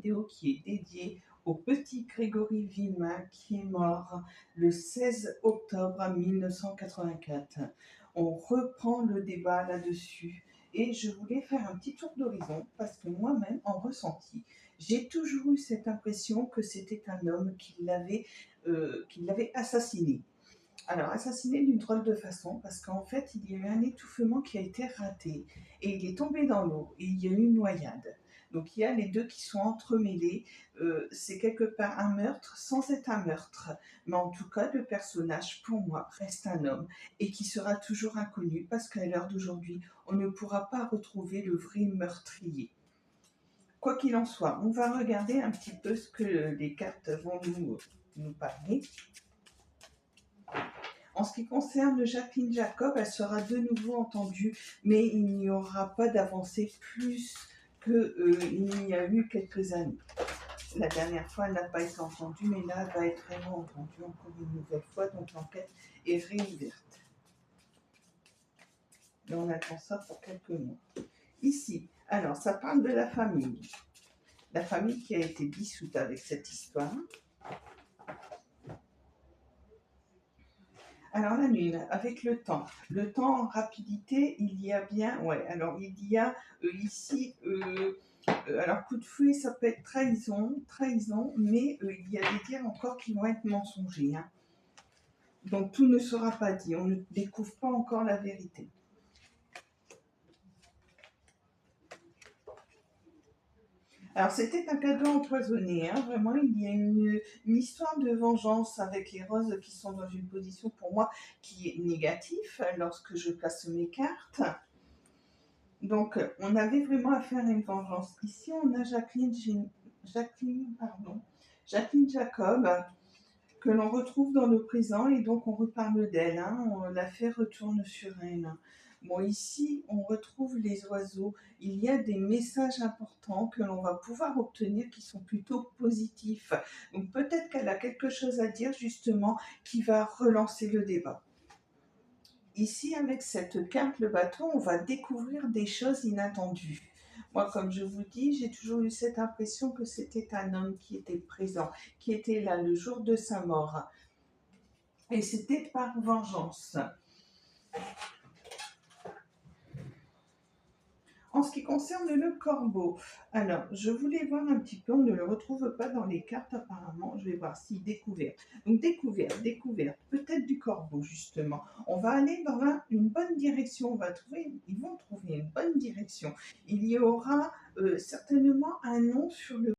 vidéo qui est dédiée au petit Grégory Villemin qui est mort le 16 octobre 1984. On reprend le débat là-dessus et je voulais faire un petit tour d'horizon parce que moi-même, en ressenti, j'ai toujours eu cette impression que c'était un homme qui l'avait assassiné. Alors, assassiné d'une drôle de façon, parce qu'en fait, il y a eu un étouffement qui a été raté, et il est tombé dans l'eau, et il y a eu une noyade. Donc, il y a les deux qui sont entremêlés. C'est quelque part un meurtre sans être un meurtre. Mais en tout cas, le personnage, pour moi, reste un homme, et qui sera toujours inconnu, parce qu'à l'heure d'aujourd'hui, on ne pourra pas retrouver le vrai meurtrier. Quoi qu'il en soit, on va regarder un petit peu ce que les cartes vont nous parler. En ce qui concerne Jacqueline Jacob, elle sera de nouveau entendue, mais il n'y aura pas d'avancée plus qu'il n'y a eu quelques années. La dernière fois, elle n'a pas été entendue, mais là, elle va être vraiment entendue encore une nouvelle fois, donc l'enquête est réouverte. Et on attend ça pour quelques mois. Ici, alors, ça parle de la famille. La famille qui a été dissoute avec cette histoire. Alors la lune, avec le temps en rapidité, il y a bien, ouais, alors il y a ici, alors coup de fouet, ça peut être trahison, mais il y a des dires encore qui vont être mensongers, hein. Donc tout ne sera pas dit, on ne découvre pas encore la vérité. Alors c'était un cadeau empoisonné, hein, vraiment il y a une histoire de vengeance avec les roses qui sont dans une position pour moi qui est négative lorsque je place mes cartes. Donc on avait vraiment affaire à une vengeance. Ici on a Jacqueline Jacob que l'on retrouve dans le présent et donc on reparle d'elle, hein, l'affaire retourne sur elle. Bon, ici, on retrouve les oiseaux. Il y a des messages importants que l'on va pouvoir obtenir qui sont plutôt positifs. Donc peut-être qu'elle a quelque chose à dire justement qui va relancer le débat. Ici, avec cette carte, le bateau, on va découvrir des choses inattendues. Moi, comme je vous dis, j'ai toujours eu cette impression que c'était un homme qui était présent, qui était là le jour de sa mort. Et c'était par vengeance. En ce qui concerne le corbeau, alors je voulais voir un petit peu, on ne le retrouve pas dans les cartes apparemment, je vais voir si découverte. Donc découverte, peut-être du corbeau justement. On va aller dans une bonne direction, ils vont trouver une bonne direction. Il y aura certainement un nom sur le